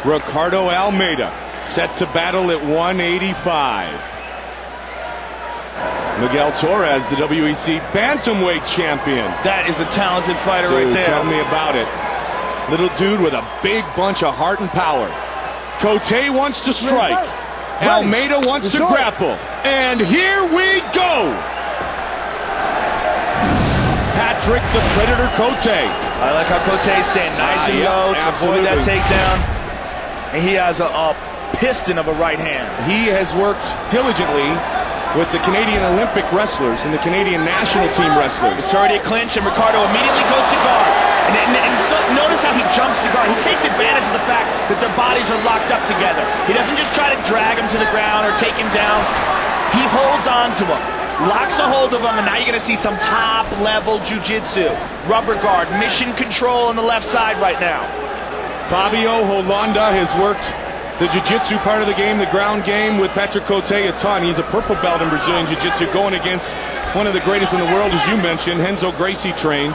Ricardo Almeida, set to battle at 185. Miguel Torres, the WEC Bantamweight champion. That is a talented fighter right there. Tell me about it. Little dude with a big bunch of heart and power. Cote wants to strike. Almeida wants to grapple. And here we go. Patrick the Predator Cote. I like how Cote's staying nice and low to avoid that takedown. And he has a piston of a right hand. He has worked diligently with the Canadian Olympic wrestlers and the Canadian national team wrestlers. It's already a clinch, and Ricardo immediately goes to guard. And so, notice how he jumps to guard. He takes advantage of the fact that their bodies are locked up together. He doesn't just try to drag him to the ground or take him down. He holds on to him, locks a hold of him, and now you're going to see some top-level jiu-jitsu. Rubber guard, mission control on the left side right now. Fabio Holanda has worked the jiu-jitsu part of the game, the ground game, with Patrick Cote a ton. He's a purple belt in Brazilian jiu-jitsu, going against one of the greatest in the world, as you mentioned, Renzo Gracie trained.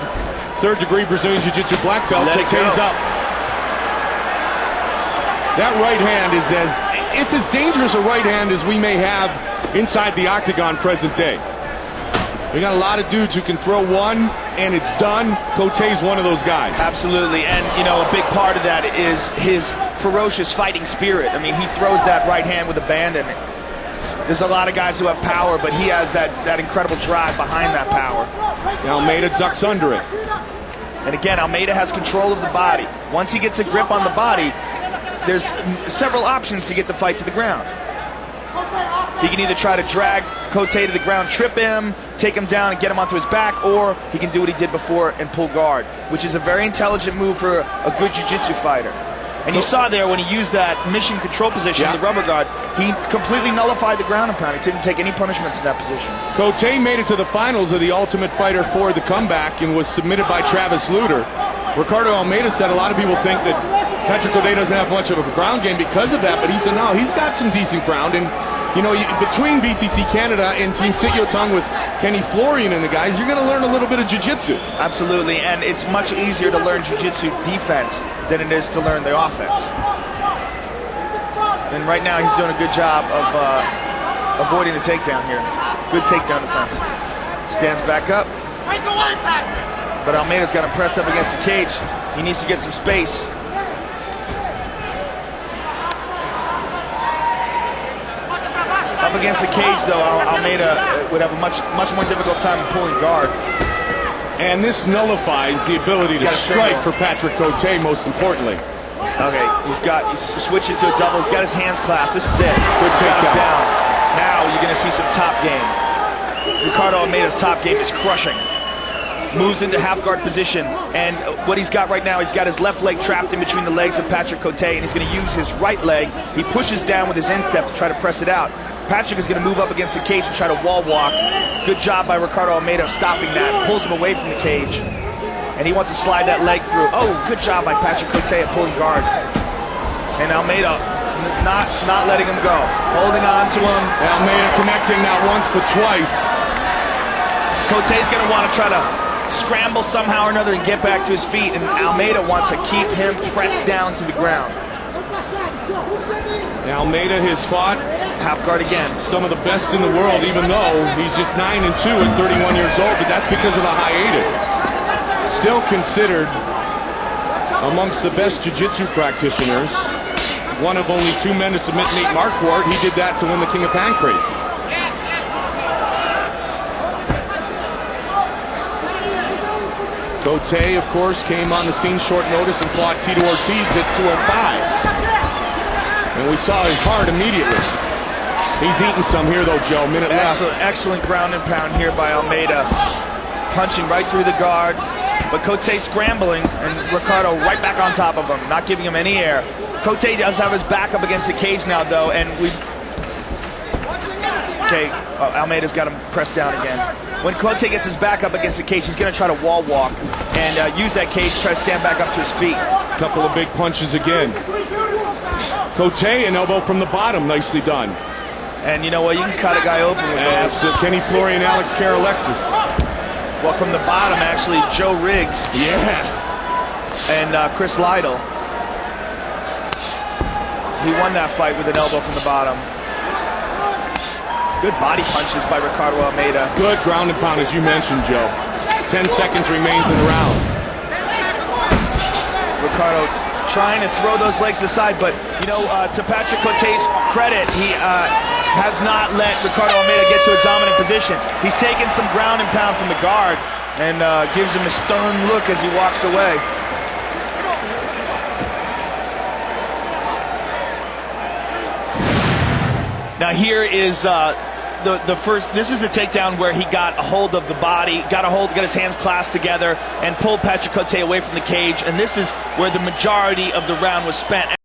Third-degree Brazilian jiu-jitsu black belt. Cote's up. That right hand is as dangerous a right hand as we may have inside the octagon present day. We got a lot of dudes who can throw one and it's done. Cote's one of those guys. Absolutely, and you know, a big part of that is his ferocious fighting spirit. I mean, he throws that right hand with abandon. There's a lot of guys who have power, but he has that incredible drive behind that power. Almeida ducks under it. And again, Almeida has control of the body. Once he gets a grip on the body, there's several options to get the fight to the ground. He can either try to drag Cote to the ground, trip him, take him down and get him onto his back, or he can do what he did before and pull guard, which is a very intelligent move for a good jiu-jitsu fighter. And you saw there when he used that mission control position, the rubber guard, he completely nullified the ground and pound. He didn't take any punishment in that position. Cote made it to the finals of the Ultimate Fighter 4, the comeback, and was submitted by Travis Lutter. Ricardo Almeida said a lot of people think that Patrick Cote doesn't have much of a ground game because of that, but he said no, he's got some decent ground. And you know, between BTT Canada and Team Sityo Tung with Kenny Florian and the guys, you're going to learn a little bit of jiu-jitsu. Absolutely, and it's much easier to learn jiu-jitsu defense than it is to learn the offense. And right now he's doing a good job of avoiding the takedown here. Good takedown defense. Stands back up. But Almeida's got him pressed up against the cage. He needs to get some space. Up against the cage, though, Almeida would have a much more difficult time pulling guard. And this nullifies the ability to strike for Patrick Cote, most importantly. Okay, he's switching to a double. He's got his hands clasped. This is it. Good takedown. Now you're going to see some top game. Ricardo Almeida's top game is crushing. Moves into half guard position, and what he's got right now, he's got his left leg trapped in between the legs of Patrick Cote, and he's going to use his right leg. He pushes down with his instep to try to press it out. Patrick is going to move up against the cage and try to wall walk. Good job by Ricardo Almeida stopping that. Pulls him away from the cage, and he wants to slide that leg through. Oh, good job by Patrick Cote at pulling guard. And Almeida not letting him go, holding on to him. Almeida connecting not once but twice. Cote's going to want to try to scramble somehow or another and get back to his feet, and Almeida wants to keep him pressed down to the ground. Almeida has fought half guard again. Some of the best in the world, even though he's just 9-2 at 31 years old, but that's because of the hiatus. Still considered amongst the best jiu-jitsu practitioners. One of only 2 men to submit Nate Marquardt. He did that to win the King of Pancrase. Cote, of course, came on the scene short notice and fought Tito Ortiz at 205. And we saw his heart immediately. He's eating some here, though, Joe. Minute left. Excellent ground and pound here by Almeida. Punching right through the guard. But Cote scrambling, and Ricardo right back on top of him, not giving him any air. Cote does have his back up against the cage now, though, and Almeida's got him pressed down again. When Cote gets his back up against the cage, he's going to try to wall walk and use that cage to try to stand back up to his feet. Couple of big punches again. Cote, an elbow from the bottom, nicely done. And you know what, you can cut a guy open with those. Kenny Florian, Alex Karalexis. Well, from the bottom, actually, Joe Riggs. Yeah. And Chris Lytle. He won that fight with an elbow from the bottom. Good body punches by Ricardo Almeida. Good ground and pound, as you mentioned, Joe. 10 seconds remains in the round. Ricardo trying to throw those legs aside, but you know, to Patrick Cote's credit, he has not let Ricardo Almeida get to a dominant position. He's taken some ground and pound from the guard and gives him a stern look as he walks away. Now here is the first. This is the takedown where he got a hold of the body, got his hands clasped together, and pulled Patrick Cote away from the cage. And this is where the majority of the round was spent.